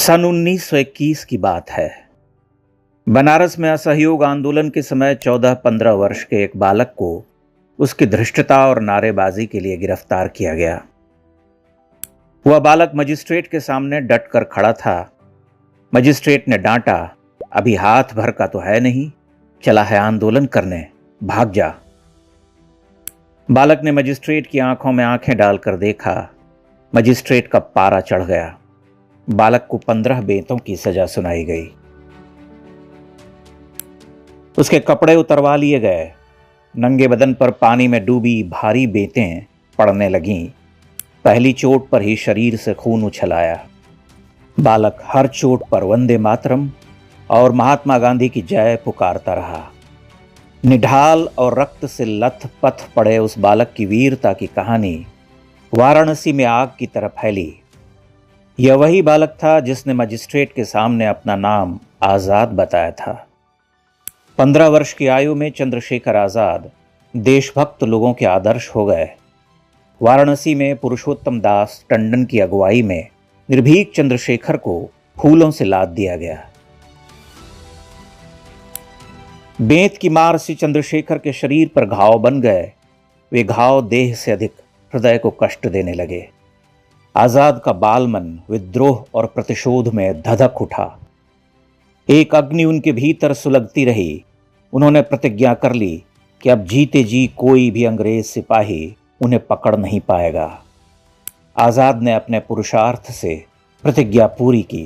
सन 1921 की बात है। बनारस में असहयोग आंदोलन के समय 14-15 वर्ष के एक बालक को उसकी धृष्टता और नारेबाजी के लिए गिरफ्तार किया गया। वह बालक मजिस्ट्रेट के सामने डट कर खड़ा था। मजिस्ट्रेट ने डांटा, अभी हाथ भर का तो है नहीं, चला है आंदोलन करने, भाग जा। बालक ने मजिस्ट्रेट की आंखों में आंखें डालकर देखा। मजिस्ट्रेट का पारा चढ़ गया। बालक को 15 बेंतों की सजा सुनाई गई। उसके कपड़े उतरवा लिए गए। नंगे बदन पर पानी में डूबी भारी बेंतें पड़ने लगीं। पहली चोट पर ही शरीर से खून उछल आया। बालक हर चोट पर वंदे मातरम और महात्मा गांधी की जय पुकारता रहा। निढाल और रक्त से लथपथ पड़े उस बालक की वीरता की कहानी वाराणसी में आग की तरह फैली। यह वही बालक था जिसने मजिस्ट्रेट के सामने अपना नाम आजाद बताया था। 15 वर्ष की आयु में चंद्रशेखर आजाद देशभक्त लोगों के आदर्श हो गए। वाराणसी में पुरुषोत्तम दास टंडन की अगुवाई में निर्भीक चंद्रशेखर को फूलों से लाद दिया गया। बेंत की मार से चंद्रशेखर के शरीर पर घाव बन गए। वे घाव देह से अधिक हृदय को कष्ट देने लगे। आजाद का बालमन विद्रोह और प्रतिशोध में धधक उठा। एक अग्नि उनके भीतर सुलगती रही। उन्होंने प्रतिज्ञा कर ली कि अब जीते जी कोई भी अंग्रेज सिपाही उन्हें पकड़ नहीं पाएगा। आजाद ने अपने पुरुषार्थ से प्रतिज्ञा पूरी की।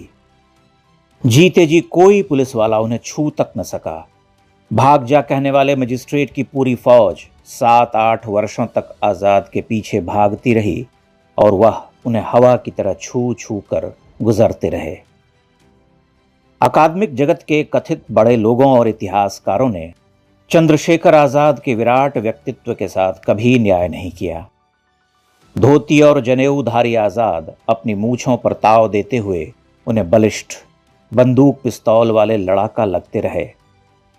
जीते जी कोई पुलिस वाला उन्हें छू तक न सका। भाग जा कहने वाले मजिस्ट्रेट की पूरी फौज 7-8 वर्षों तक आजाद के पीछे भागती रही और वह उन्हें हवा की तरह छू छू कर गुजरते रहे। अकादमिक जगत के कथित बड़े लोगों और इतिहासकारों ने चंद्रशेखर आजाद के विराट व्यक्तित्व के साथ कभी न्याय नहीं किया। धोती और जनेऊधारी आजाद अपनी मूछों पर ताव देते हुए उन्हें बलिष्ठ बंदूक पिस्तौल वाले लड़ाका लगते रहे,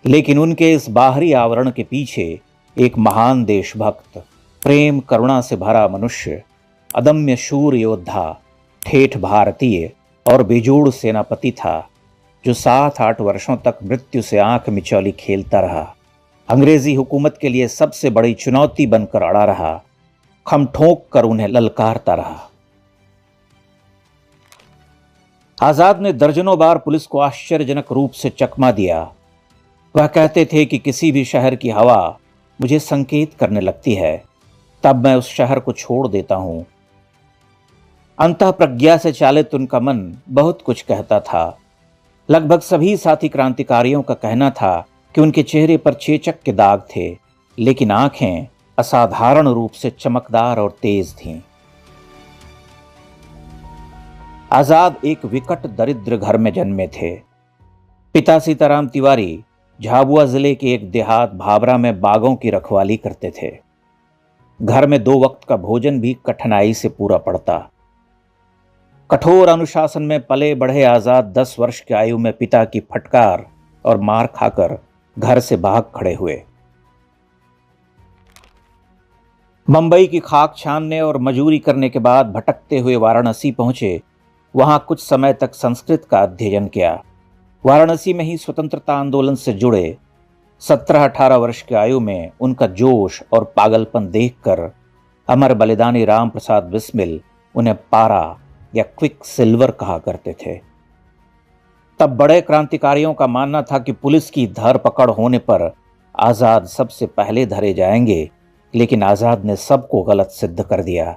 लेकिन उनके इस बाहरी आवरण के पीछे एक महान देशभक्त, प्रेम करुणा से भरा मनुष्य, अदम्य शूर योद्धा, ठेठ भारतीय और बेजोड़ सेनापति था, जो 7-8 वर्षों तक मृत्यु से आंख मिचौली खेलता रहा। अंग्रेजी हुकूमत के लिए सबसे बड़ी चुनौती बनकर अड़ा रहा, खम ठोंक कर उन्हें ललकारता रहा। आजाद ने दर्जनों बार पुलिस को आश्चर्यजनक रूप से चकमा दिया। वह कहते थे कि किसी भी शहर की हवा मुझे संकेत करने लगती है, तब मैं उस शहर को छोड़ देता हूं। अंतः प्रज्ञा से चालित उनका मन बहुत कुछ कहता था। लगभग सभी साथी क्रांतिकारियों का कहना था कि उनके चेहरे पर चेचक के दाग थे, लेकिन आंखें असाधारण रूप से चमकदार और तेज थीं। आजाद एक विकट दरिद्र घर में जन्मे थे। पिता सीताराम तिवारी झाबुआ जिले के एक देहात भाबरा में बागों की रखवाली करते थे। घर में 2 वक्त का भोजन भी कठिनाई से पूरा पड़ता। कठोर अनुशासन में पले बढ़े आजाद 10 वर्ष की आयु में पिता की फटकार और मार खाकर घर से भाग खड़े हुए। मुंबई की खाक छानने और मजूरी करने के बाद भटकते हुए वाराणसी पहुंचे। वहां कुछ समय तक संस्कृत का अध्ययन किया। वाराणसी में ही स्वतंत्रता आंदोलन से जुड़े 17-18 वर्ष की आयु में उनका जोश और पागलपन देखकर अमर बलिदानी राम प्रसाद बिस्मिल उन्हें पारा या क्विक सिल्वर कहा करते थे। तब बड़े क्रांतिकारियों का मानना था कि पुलिस की धरपकड़ होने पर आजाद सबसे पहले धरे जाएंगे, लेकिन आजाद ने सबको गलत सिद्ध कर दिया।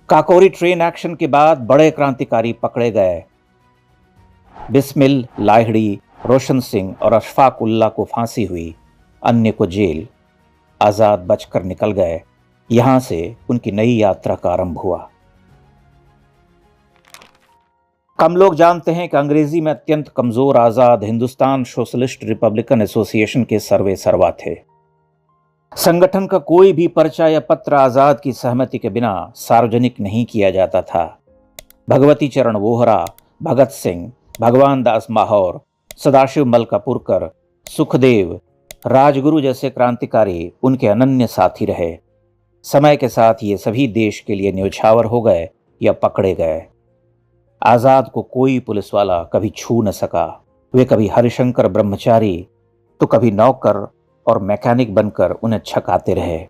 काकोरी ट्रेन एक्शन के बाद बड़े क्रांतिकारी पकड़े गए। बिस्मिल, लाहिड़ी, रोशन सिंह और अशफाक उल्ला को फांसी हुई, अन्य को जेल। आजाद बचकर निकल गए। यहां से उनकी नई यात्रा का आरंभ हुआ। कम लोग जानते हैं कि अंग्रेजी में अत्यंत कमजोर आजाद हिंदुस्तान सोशलिस्ट रिपब्लिकन एसोसिएशन के सर्वे सर्वा थे। संगठन का कोई भी पर्चा या पत्र आजाद की सहमति के बिना सार्वजनिक नहीं किया जाता था। भगवती चरण वोहरा, भगत सिंह, भगवान दास माहौर, सदाशिव मलकापुरकर, सुखदेव, राजगुरु जैसे क्रांतिकारी उनके अनन्य साथी रहे। समय के साथ ये सभी देश के लिए न्योछावर हो गए या पकड़े गए। आजाद को कोई पुलिस वाला कभी छू न सका। वे कभी हरिशंकर ब्रह्मचारी तो कभी नौकर और मैकेनिक बनकर उन्हें छकाते रहे।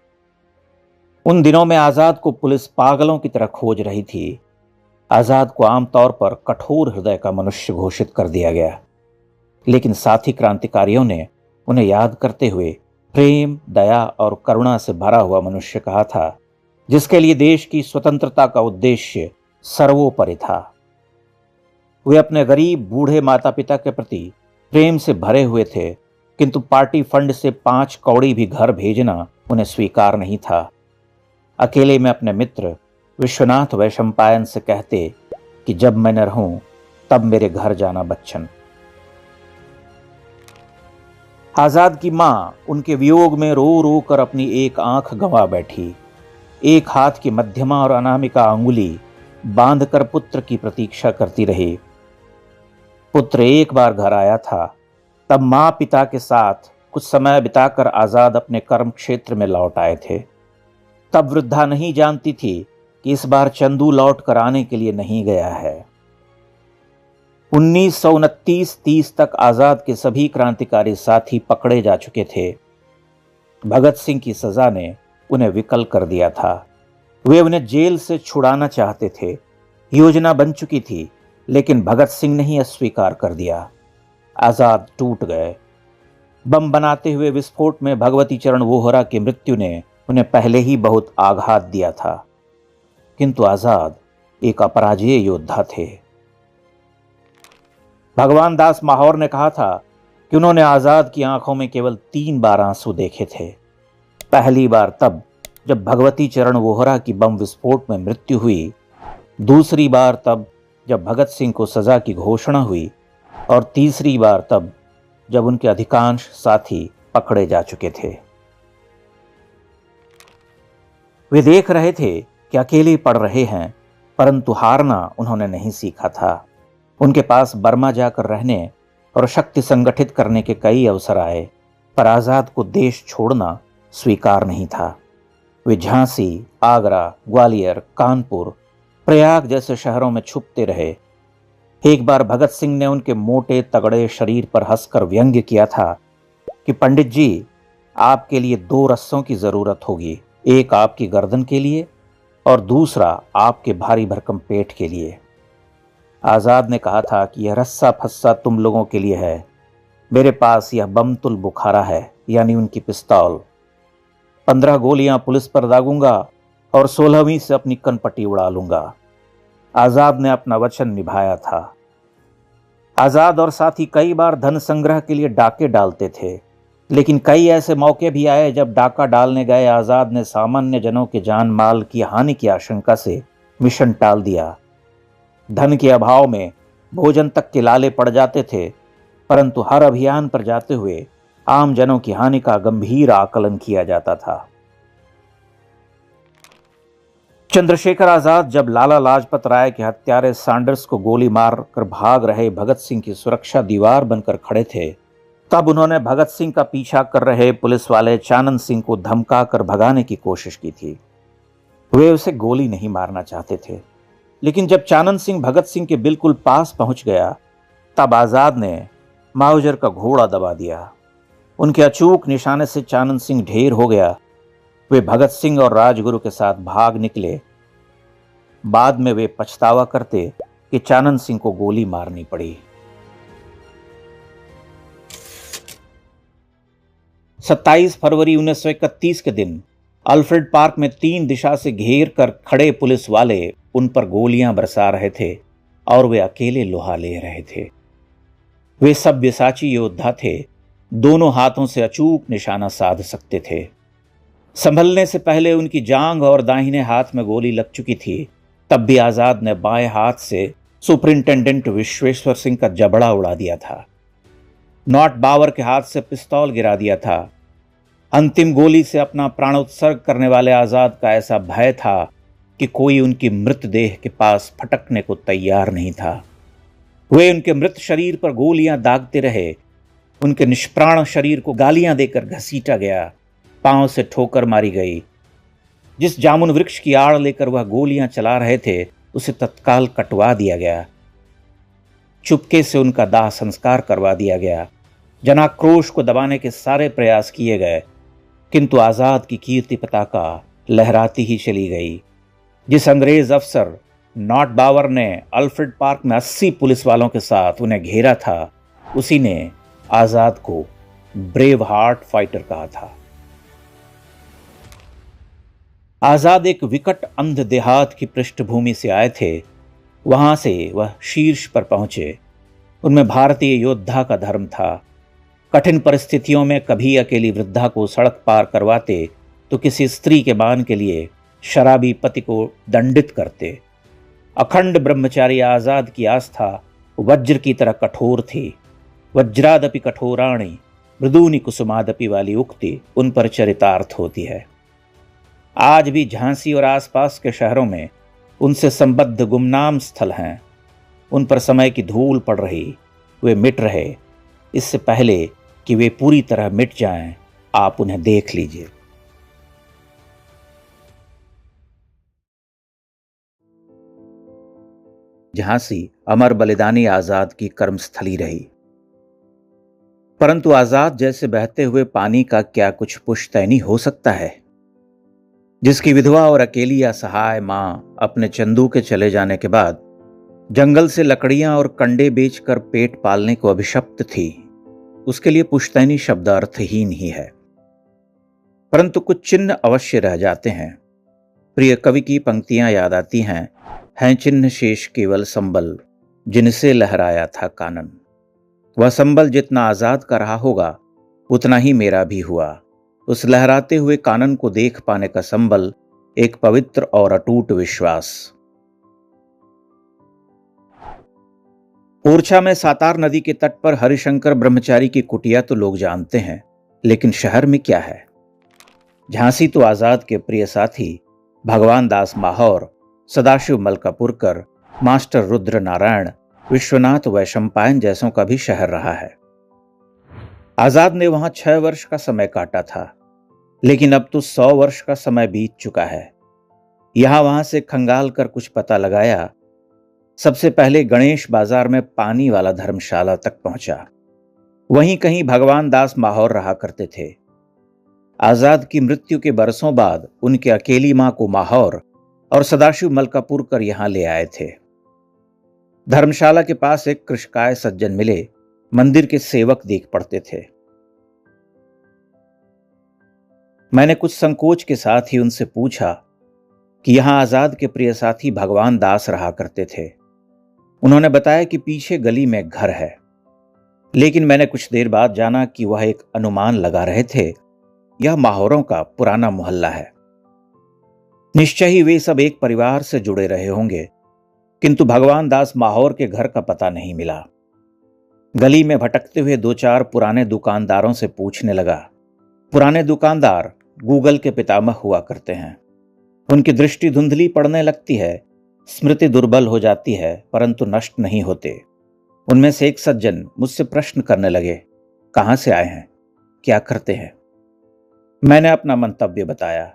उन दिनों में आजाद को पुलिस पागलों की तरह खोज रही थी। आजाद को आमतौर पर कठोर हृदय का मनुष्य घोषित कर दिया गया, लेकिन साथी क्रांतिकारियों ने उन्हें याद करते हुए प्रेम, दया और करुणा से भरा हुआ मनुष्य कहा था, जिसके लिए देश की स्वतंत्रता का उद्देश्य सर्वोपरि था। वे अपने गरीब बूढ़े माता पिता के प्रति प्रेम से भरे हुए थे, किंतु पार्टी फंड से 5 कौड़ी भी घर भेजना उन्हें स्वीकार नहीं था। अकेले में अपने मित्र विश्वनाथ वैशंपायन से कहते कि जब मैं न रहूं तब मेरे घर जाना बच्चन। आजाद की मां उनके वियोग में रो रो कर अपनी एक आंख गंवा बैठी। एक हाथ की मध्यमा और अनामिका अंगुली बांधकर पुत्र की प्रतीक्षा करती रही। पुत्र एक बार घर आया था, तब मां पिता के साथ कुछ समय बिताकर आजाद अपने कर्म क्षेत्र में लौट आए थे। तब वृद्धा नहीं जानती थी कि इस बार चंदू लौट कर आने के लिए नहीं गया है। 1929-30 तक आजाद के सभी क्रांतिकारी साथी पकड़े जा चुके थे। भगत सिंह की सजा ने उन्हें विकल कर दिया था। वे उन्हें जेल से छुड़ाना चाहते थे। योजना बन चुकी थी, लेकिन भगत सिंह ने ही अस्वीकार कर दिया। आजाद टूट गए। बम बनाते हुए विस्फोट में भगवती चरण वोहरा की मृत्यु ने उन्हें पहले ही बहुत आघात दिया था, किंतु आजाद एक अपराजेय योद्धा थे। भगवान दास माहौर ने कहा था कि उन्होंने आजाद की आंखों में केवल 3 बार आंसू देखे थे। पहली बार तब जब भगवती चरण वोहरा की बम विस्फोट में मृत्यु हुई, दूसरी बार तब जब भगत सिंह को सजा की घोषणा हुई, और तीसरी बार तब जब उनके अधिकांश साथी पकड़े जा चुके थे। वे देख रहे थे कि अकेले पड़ रहे हैं, परंतु हारना उन्होंने नहीं सीखा था। उनके पास बर्मा जाकर रहने और शक्ति संगठित करने के कई अवसर आए, पर आजाद को देश छोड़ना स्वीकार नहीं था। वे झांसी, आगरा, ग्वालियर, कानपुर, प्रयाग जैसे शहरों में छुपते रहे। एक बार भगत सिंह ने उनके मोटे तगड़े शरीर पर हंसकर व्यंग्य किया था कि पंडित जी, आपके लिए 2 रस्सों की जरूरत होगी, एक आपकी गर्दन के लिए और दूसरा आपके भारी भरकम पेट के लिए। आजाद ने कहा था कि यह रस्सा फस्सा तुम लोगों के लिए है, मेरे पास यह बमतुल बुखारा है, यानी उनकी पिस्तौल। 15 गोलियां पुलिस पर दागूंगा और 16वीं से अपनी कनपट्टी उड़ा लूंगा। आजाद ने अपना वचन निभाया था। आजाद और साथी कई बार धन संग्रह के लिए डाके डालते थे, लेकिन कई ऐसे मौके भी आए जब डाका डालने गए आजाद ने सामान्य जनों के जान माल की हानि की आशंका से मिशन टाल दिया। धन के अभाव में भोजन तक के लाले पड़ जाते थे, परंतु हर अभियान पर जाते हुए आम जनों की हानि का गंभीर आकलन किया जाता था। चंद्रशेखर आजाद जब लाला लाजपत राय के हत्यारे सैंडर्स को गोली मार कर भाग रहे भगत सिंह की सुरक्षा दीवार बनकर खड़े थे, तब उन्होंने भगत सिंह का पीछा कर रहे पुलिस वाले चानन सिंह को धमका कर भगाने की कोशिश की थी। वे उसे गोली नहीं मारना चाहते थे, लेकिन जब चानन सिंह भगत सिंह के बिल्कुल पास पहुंच गया, तब आजाद ने माउजर का घोड़ा दबा दिया। उनके अचूक निशाने से चानन सिंह ढेर हो गया। वे भगत सिंह और राजगुरु के साथ भाग निकले। बाद में वे पछतावा करते कि चानन सिंह को गोली मारनी पड़ी। 27 फरवरी 1931 के दिन अल्फ्रेड पार्क में 3 दिशा से घेर कर खड़े पुलिस वाले उन पर गोलियां बरसा रहे थे और वे अकेले लोहा ले रहे थे। वे सब्यसाची योद्धा थे, दोनों हाथों से अचूक निशाना साध सकते थे। संभलने से पहले उनकी जांघ और दाहिने हाथ में गोली लग चुकी थी। तब भी आजाद ने बाएं हाथ से सुपरिंटेंडेंट विश्वेश्वर सिंह का जबड़ा उड़ा दिया था। नॉट बावर के हाथ से पिस्तौल गिरा दिया था। अंतिम गोली से अपना प्राणोत्सर्ग करने वाले आजाद का ऐसा भय था कि कोई उनकी मृतदेह के पास फटकने को तैयार नहीं था। वे उनके मृत शरीर पर गोलियां दागते रहे। उनके निष्प्राण शरीर को गालियां देकर घसीटा गया, पांव से ठोकर मारी गई। जिस जामुन वृक्ष की आड़ लेकर वह गोलियां चला रहे थे, उसे तत्काल कटवा दिया गया चुपके से उनका दाह संस्कार करवा दिया गया। जनाक्रोश को दबाने के सारे प्रयास किए गए, किंतु आजाद की कीर्ति पताका लहराती ही चली गई। जिस अंग्रेज अफसर नॉट बावर ने अल्फ्रेड पार्क में 80 पुलिस वालों के साथ उन्हें घेरा था, उसी ने आजाद को ब्रेव हार्ट फाइटर कहा था। आजाद एक विकट अंध देहात की पृष्ठभूमि से आए थे। वहां से वह शीर्ष पर पहुंचे। उनमें भारतीय योद्धा का धर्म था। कठिन परिस्थितियों में कभी अकेली वृद्धा को सड़क पार करवाते तो किसी स्त्री के मान के लिए शराबी पति को दंडित करते। अखंड ब्रह्मचारी आजाद की आस्था वज्र की तरह कठोर थी। वज्रादपि कठोराणि मृदूनि कुसुमादपि वाली उक्ति उन पर चरितार्थ होती है। आज भी झांसी और आसपास के शहरों में उनसे संबद्ध गुमनाम स्थल हैं। उन पर समय की धूल पड़ रही, वे मिट रहे। इससे पहले कि वे पूरी तरह मिट जाएं, आप उन्हें देख लीजिए। झांसी अमर बलिदानी आजाद की कर्मस्थली रही। परंतु आजाद जैसे बहते हुए पानी का क्या कुछ पुश्तैनी हो सकता है, जिसकी विधवा और अकेली असहाय मां अपने चंदू के चले जाने के बाद जंगल से लकड़ियां और कंडे बेचकर पेट पालने को अभिशप्त थी। उसके लिए पुश्तैनी शब्द अर्थहीन ही है। परंतु कुछ चिन्ह अवश्य रह जाते हैं। प्रिय कवि की पंक्तियां याद आती हैं चिन्ह शेष केवल संबल जिनसे लहराया था कानन। वह संबल जितना आजाद का रहा होगा उतना ही मेरा भी हुआ। उस लहराते हुए कानन को देख पाने का संबल एक पवित्र और अटूट विश्वास। ओरछा में सातार नदी के तट पर हरिशंकर ब्रह्मचारी की कुटिया तो लोग जानते हैं, लेकिन शहर में क्या है? झांसी तो आजाद के प्रिय साथी भगवान दास माहौर, सदाशिव मलकापुरकर, मास्टर रुद्र नारायण, विश्वनाथ वैशंपायन जैसों का भी शहर रहा है। आजाद ने वहां 6 वर्ष का समय काटा था, लेकिन अब तो 100 वर्ष का समय बीत चुका है। यहां वहां से खंगाल कर कुछ पता लगाया। सबसे पहले गणेश बाजार में पानी वाला धर्मशाला तक पहुंचा। वहीं कहीं भगवान दास माहौर रहा करते थे। आजाद की मृत्यु के बरसों बाद उनके अकेली मां को माहौर और सदाशिव मलकापुरकर यहां ले आए थे। धर्मशाला के पास एक कृषकाय सज्जन मिले, मंदिर के सेवक देख पड़ते थे। मैंने कुछ संकोच के साथ ही उनसे पूछा कि यहां आजाद के प्रिय साथी भगवान दास रहा करते थे। उन्होंने बताया कि पीछे गली में एक घर है, लेकिन मैंने कुछ देर बाद जाना कि वह एक अनुमान लगा रहे थे, यह माहौरों का पुराना मोहल्ला है। निश्चय ही वे सब एक परिवार से जुड़े रहे होंगे, किंतु भगवान दास माहौर के घर का पता नहीं मिला। गली में भटकते हुए 2-4 पुराने दुकानदारों से पूछने लगा। पुराने दुकानदार गूगल के पितामह हुआ करते हैं। उनकी दृष्टि धुंधली पड़ने लगती है, स्मृति दुर्बल हो जाती है, परंतु नष्ट नहीं होते। उनमें से एक सज्जन मुझसे प्रश्न करने लगे, कहां से आए हैं, क्या करते हैं? मैंने अपना मंतव्य बताया।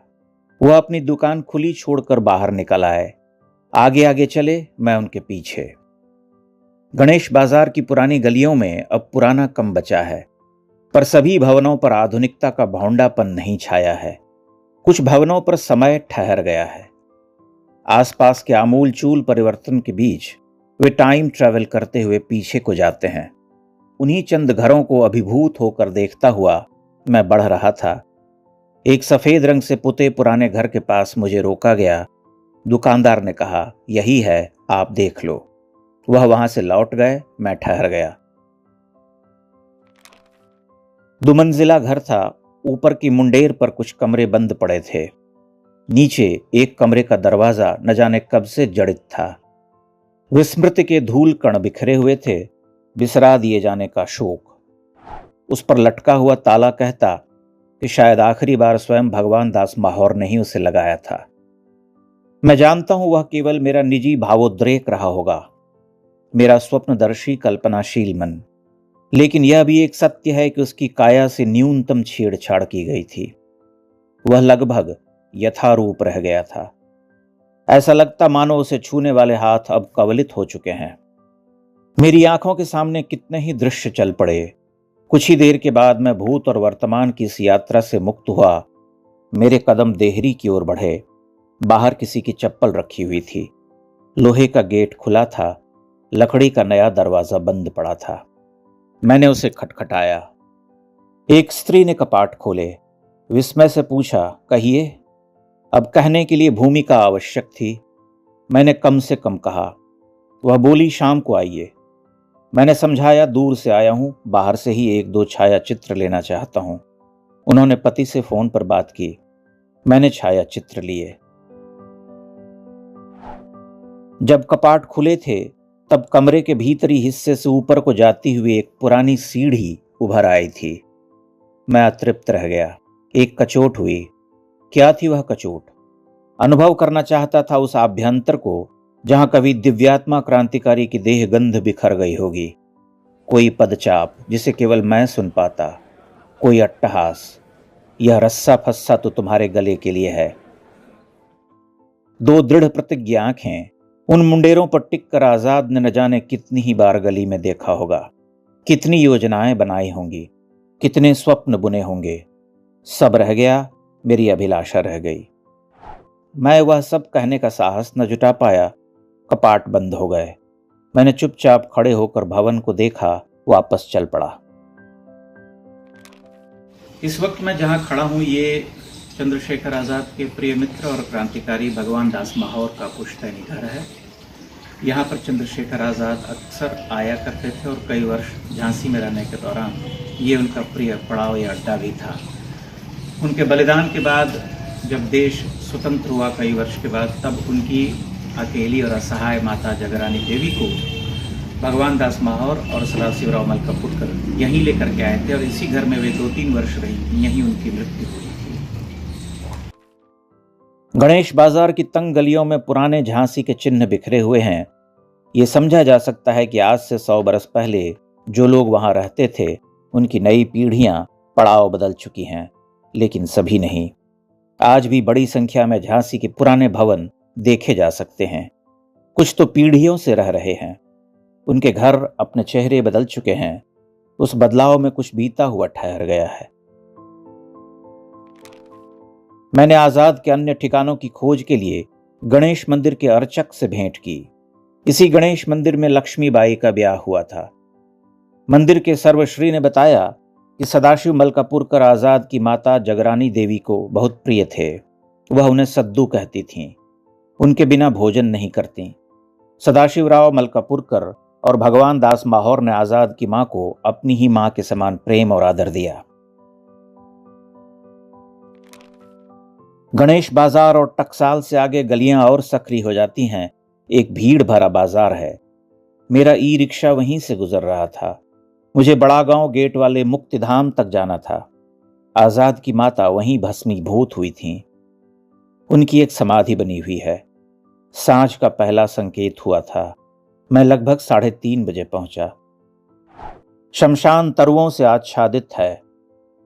वह अपनी दुकान खुली छोड़कर बाहर निकल आए। आगे आगे चले, मैं उनके पीछे। गणेश बाजार की पुरानी गलियों में अब पुराना कम बचा है, पर सभी भवनों पर आधुनिकता का भौंडापन नहीं छाया है। कुछ भवनों पर समय ठहर गया है। आसपास के आमूलचूल परिवर्तन के बीच वे टाइम ट्रैवल करते हुए पीछे को जाते हैं। उन्हीं चंद घरों को अभिभूत होकर देखता हुआ मैं बढ़ रहा था। एक सफेद रंग से पुते पुराने घर के पास मुझे रोका गया। दुकानदार ने कहा, यही है, आप देख लो। वह वहां से लौट गए, मैं ठहर गया। दुमंजिला घर था। ऊपर की मुंडेर पर कुछ कमरे बंद पड़े थे। नीचे एक कमरे का दरवाजा न जाने कब से जड़ित था। विस्मृति के धूल कण बिखरे हुए थे, बिसरा दिए जाने का शोक। उस पर लटका हुआ ताला कहता कि शायद आखिरी बार स्वयं भगवान दास माहौर ने ही उसे लगाया था। मैं जानता हूं वह केवल मेरा निजी भावोद्रेक रहा होगा, मेरा स्वप्नदर्शी कल्पनाशील मन, लेकिन यह भी एक सत्य है कि उसकी काया से न्यूनतम छेड़छाड़ की गई थी। वह लगभग यथारूप रह गया था। ऐसा लगता मानो उसे छूने वाले हाथ अब कवलित हो चुके हैं। मेरी आंखों के सामने कितने ही दृश्य चल पड़े। कुछ ही देर के बाद मैं भूत और वर्तमान की इस यात्रा से मुक्त हुआ। मेरे कदम देहरी की ओर बढ़े। बाहर किसी की चप्पल रखी हुई थी। लोहे का गेट खुला था। लकड़ी का नया दरवाजा बंद पड़ा था। मैंने उसे खटखटाया। एक स्त्री ने कपाट खोले। विस्मय से पूछा, कहिए। अब कहने के लिए भूमिका आवश्यक थी। मैंने कम से कम कहा। वह बोली, शाम को आइए। मैंने समझाया, दूर से आया हूं, बाहर से ही एक दो छाया चित्र लेना चाहता हूं। उन्होंने पति से फोन पर बात की। मैंने छाया चित्र लिए। जब कपाट खुले थे तब कमरे के भीतरी हिस्से से ऊपर को जाती हुई एक पुरानी सीढ़ी उभर आई थी। मैं अतृप्त रह गया। एक कचोट हुई। क्या थी वह कचोट? अनुभव करना चाहता था उस आभ्यंतर को जहां कभी दिव्यात्मा क्रांतिकारी की देह गंध बिखर गई होगी। कोई पदचाप जिसे केवल मैं सुन पाता। कोई अट्टहास, यह रस्सा फस्सा तो तुम्हारे गले के लिए है। दो दृढ़ प्रतिज्ञ आंखें उन मुंडेरों पर टिक कर आजाद ने न जाने कितनी ही बार गली में देखा होगा। कितनी योजनाएं बनाई होंगी, कितने स्वप्न बुने होंगे। सब रह गया, मेरी अभिलाषा रह गई। मैं वह सब कहने का साहस न जुटा पाया। कपाट बंद हो गए। मैंने चुपचाप खड़े होकर भवन को देखा, वापस चल पड़ा। इस वक्त मैं जहां खड़ा हूं, ये चंद्रशेखर आजाद के प्रिय मित्र और क्रांतिकारी भगवान दास माहौर का पुश्तैनी घर है। यहाँ पर चंद्रशेखर आजाद अक्सर आया करते थे और कई वर्ष झांसी में रहने के दौरान ये उनका प्रिय पड़ाव या अड्डा भी था। उनके बलिदान के बाद जब देश स्वतंत्र हुआ कई वर्ष के बाद, तब उनकी अकेली और असहाय माता जगरानी देवी को भगवान दास माहौर और सदाशिवराव मलकापुरकर यहीं लेकर के आए थे और इसी घर में वे 2-3 वर्ष रही। यहीं उनकी मृत्यु हुई थी। गणेश बाजार की तंग गलियों में पुराने झांसी के चिन्ह बिखरे हुए हैं। ये समझा जा सकता है कि आज से 100 बरस पहले जो लोग वहां रहते थे, उनकी नई पीढ़ियां पड़ाव बदल चुकी हैं, लेकिन सभी नहीं। आज भी बड़ी संख्या में झांसी के पुराने भवन देखे जा सकते हैं। कुछ तो पीढ़ियों से रह रहे हैं। उनके घर अपने चेहरे बदल चुके हैं। उस बदलाव में कुछ बीता हुआ ठहर गया है। मैंने आजाद के अन्य ठिकानों की खोज के लिए गणेश मंदिर के अर्चक से भेंट की। इसी गणेश मंदिर में लक्ष्मीबाई का ब्याह हुआ था। मंदिर के सर्वश्री ने बताया कि सदाशिव मलकापुरकर आजाद की माता जगरानी देवी को बहुत प्रिय थे। वह उन्हें सद्दू कहती थीं। उनके बिना भोजन नहीं करती। सदाशिवराव मलकापुरकर और भगवान दास माहौर ने आजाद की मां को अपनी ही मां के समान प्रेम और आदर दिया। गणेश बाजार और टकसाल से आगे गलियां और सक्रिय हो जाती हैं। एक भीड़ भरा बाजार है। मेरा ई रिक्शा वहीं से गुजर रहा था। मुझे बड़ा गांव गेट वाले मुक्तिधाम तक जाना था। आजाद की माता वहीं भस्मीभूत हुई थीं। उनकी एक समाधि बनी हुई है। सांझ का पहला संकेत हुआ था। मैं लगभग 3:30 बजे पहुंचा। शमशान तरुओं से आच्छादित है।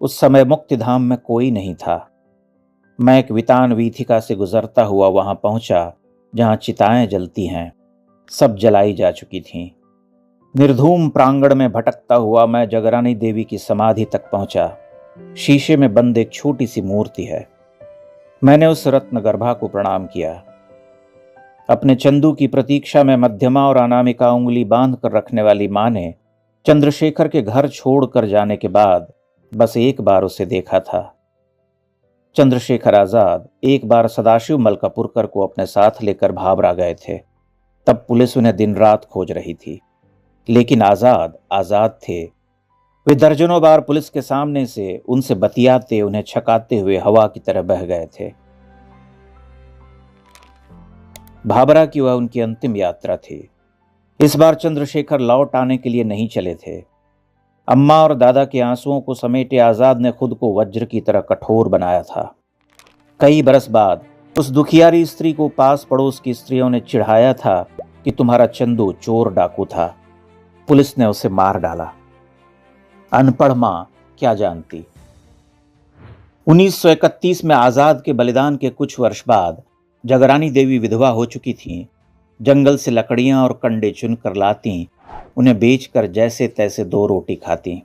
उस समय मुक्तिधाम में कोई नहीं था। मैं एक वितान वीथिका से गुजरता हुआ वहां पहुंचा जहां चिताएं जलती हैं। सब जलाई जा चुकी थीं। निर्धूम प्रांगण में भटकता हुआ मैं जगरानी देवी की समाधि तक पहुंचा। शीशे में बंद एक छोटी सी मूर्ति है। मैंने उस रत्नगर्भा को प्रणाम किया। अपने चंदू की प्रतीक्षा में मध्यमा और अनामिका उंगली बांध कर रखने वाली मां ने चंद्रशेखर के घर छोड़कर जाने के बाद बस एक बार उसे देखा था। चंद्रशेखर आजाद एक बार सदाशिव मलकापुरकर को अपने साथ लेकर भाभरा गए थे। तब पुलिस उन्हें दिन रात खोज रही थी, लेकिन आजाद आजाद थे। वे दर्जनों बार पुलिस के सामने से उनसे बतियाते, उन्हें छकाते हुए हवा की तरह बह गए थे। भाभरा की वह उनकी अंतिम यात्रा थी। इस बार चंद्रशेखर लौट आने के लिए नहीं चले थे। अम्मा और दादा के आंसुओं को समेटे आजाद ने खुद को वज्र की तरह कठोर बनाया था। कई बरस बाद उस दुखियारी स्त्री को पास पड़ोस की स्त्रियों ने चिढ़ाया था कि तुम्हारा चंदू चोर डाकू था। पुलिस ने उसे मार डाला। अनपढ़ मां क्या जानती। 1931 में आजाद के बलिदान के कुछ वर्ष बाद जगरानी देवी विधवा हो चुकी थीं। जंगल से लकड़ियां और कंडे चुनकर लाती उन्हें बेचकर जैसे तैसे 2 रोटी खाती।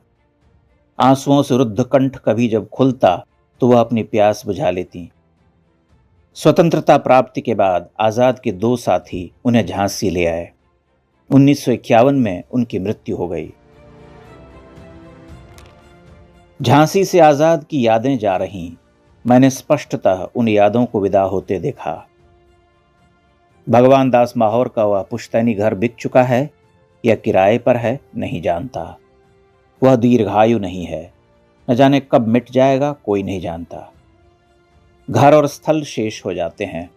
आंसुओं से रुद्ध कंठ कभी जब खुलता तो वह अपनी प्यास बुझा लेती। स्वतंत्रता प्राप्ति के बाद आजाद के 2 साथी उन्हें झांसी ले आए। 1951 में उनकी मृत्यु हो गई। झांसी से आजाद की यादें जा रहीं। मैंने स्पष्टतः उन यादों को विदा होते देखा। भगवान दास माहौर का वह पुश्तैनी घर बिक चुका है या किराए पर है, नहीं जानता। वह दीर्घायु नहीं है, न जाने कब मिट जाएगा, कोई नहीं जानता। घर और स्थल शेष हो जाते हैं।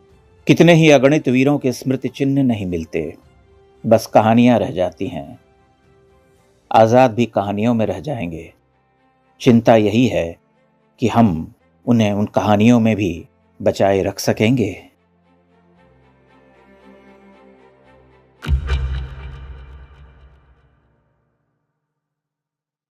कितने ही अगणित वीरों के स्मृति चिन्ह नहीं मिलते, बस कहानियां रह जाती हैं। आजाद भी कहानियों में रह जाएंगे। चिंता यही है कि हम उन्हें उन कहानियों में भी बचाए रख सकेंगे।